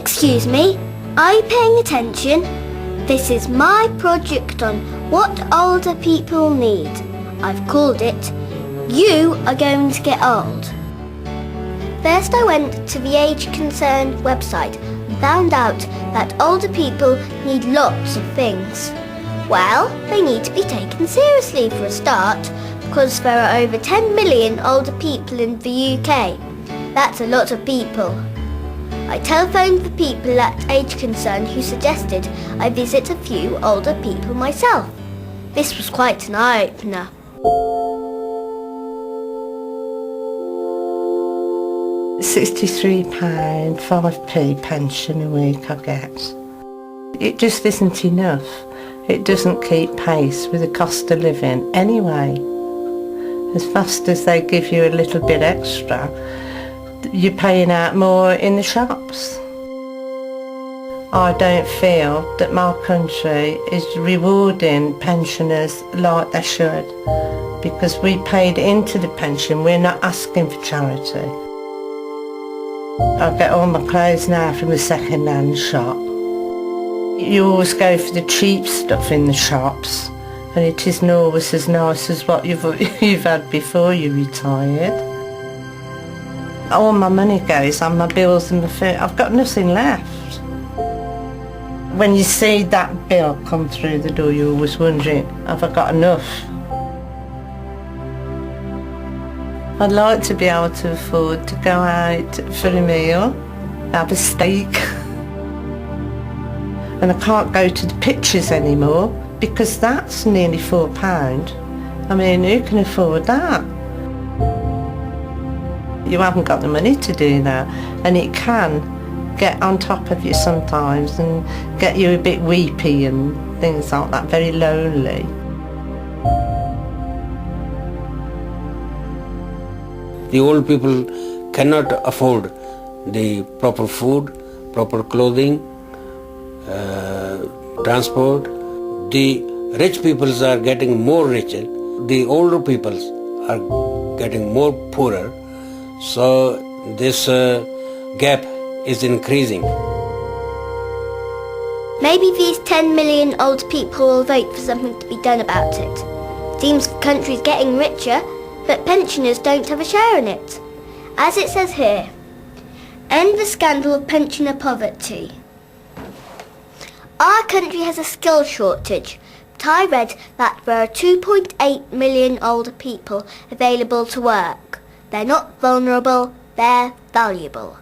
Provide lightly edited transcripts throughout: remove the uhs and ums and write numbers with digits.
Excuse me, are you paying attention? This is my project on what older people need. I've called it, You Are Going to Get Old. First I went to the Age Concerned website and found out that older people need lots of things. Well, they need to be taken seriously for a start, because there are over 10 million older people in the UK. That's a lot of people. I telephoned the people at Age Concern who suggested I visit a few older people myself. This was quite an eye-opener. £63, 5p pension a week I get. It just isn't enough. It doesn't keep pace with the cost of living anyway. As fast as they give you a little bit extra, you're paying out more in the shops. I don't feel that my country is rewarding pensioners like they should, because we paid into the pension, we're not asking for charity. I get all my clothes now from the second-hand shop. You always go for the cheap stuff in the shops, and it isn't always as nice as what you've had before you retired. All my money goes on my bills and my food. I've got nothing left. When you see that bill come through the door, you're always wondering, have I got enough? I'd like to be able to afford to go out for a meal, have a steak. And I can't go to the pictures anymore because that's nearly £4. I mean, who can afford that? You haven't got the money to do that, and it can get on top of you sometimes and get you a bit weepy and things like that, very lonely. The old people cannot afford the proper food, proper clothing, transport. The rich peoples are getting more richer, the older peoples are getting more poorer. So this gap is increasing. Maybe these 10 million old people will vote for something to be done about it. Seems the country's getting richer, but pensioners don't have a share in it. As it says here, end the scandal of pensioner poverty. Our country has a skills shortage, but I read that there are 2.8 million older people available to work. They're not vulnerable, they're valuable.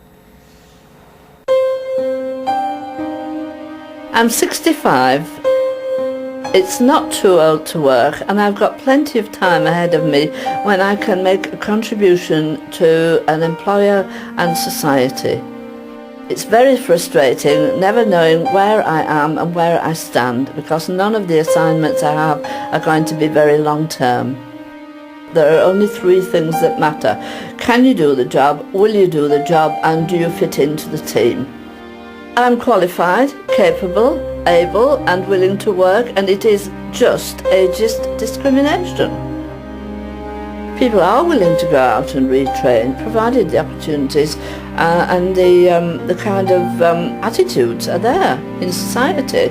I'm 65. It's not too old to work, and I've got plenty of time ahead of me when I can make a contribution to an employer and society. It's very frustrating never knowing where I am and where I stand, because none of the assignments I have are going to be very long term. There are only three things that matter. Can you do the job? Will you do the job? And do you fit into the team? I'm qualified, capable, able and willing to work, and it is just ageist discrimination. People are willing to go out and retrain, provided the opportunities and the kind of attitudes are there in society.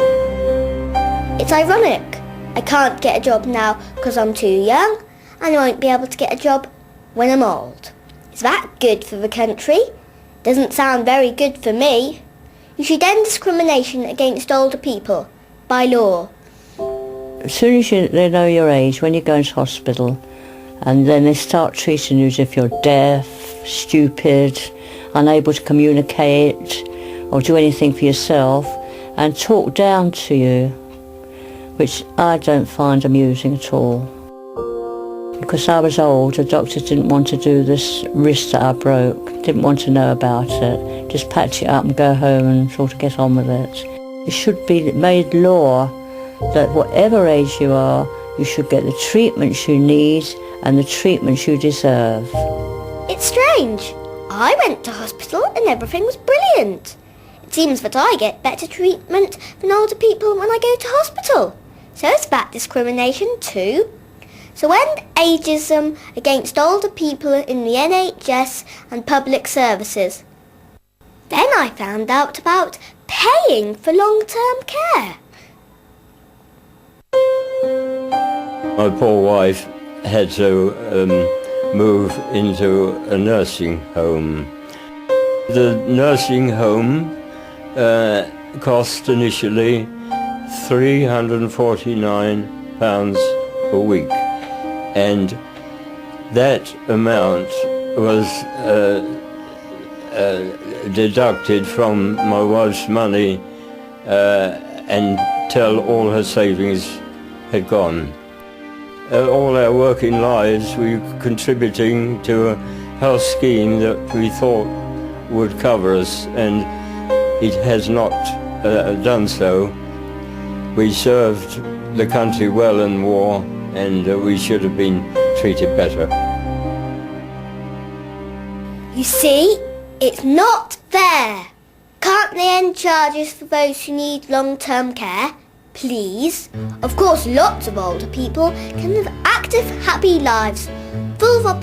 It's ironic. I can't get a job now because I'm too young, and I won't be able to get a job when I'm old. Is that good for the country? Doesn't sound very good for me. You should end discrimination against older people, by law. As soon as they know your age, when you go into hospital, and then they start treating you as if you're deaf, stupid, unable to communicate or do anything for yourself, and talk down to you, which I don't find amusing at all. Because I was old, the doctors didn't want to do this wrist that I broke, didn't want to know about it, just patch it up and go home and sort of get on with it. It should be made law that whatever age you are, you should get the treatments you need and the treatments you deserve. It's strange. I went to hospital and everything was brilliant. It seems that I get better treatment than older people when I go to hospital. So it's that discrimination too. So end ageism against older people in the NHS and public services. Then I found out about paying for long-term care. My poor wife had to move into a nursing home. The nursing home cost initially £349 a week, and that amount was deducted from my wife's money until all her savings had gone. All our working lives we were contributing to a health scheme that we thought would cover us, and it has not done so. We served the country well in war, and we should have been treated better. You see, it's not fair. Can't they end charges for those who need long-term care? Please. Of course, lots of older people can live active, happy lives, full of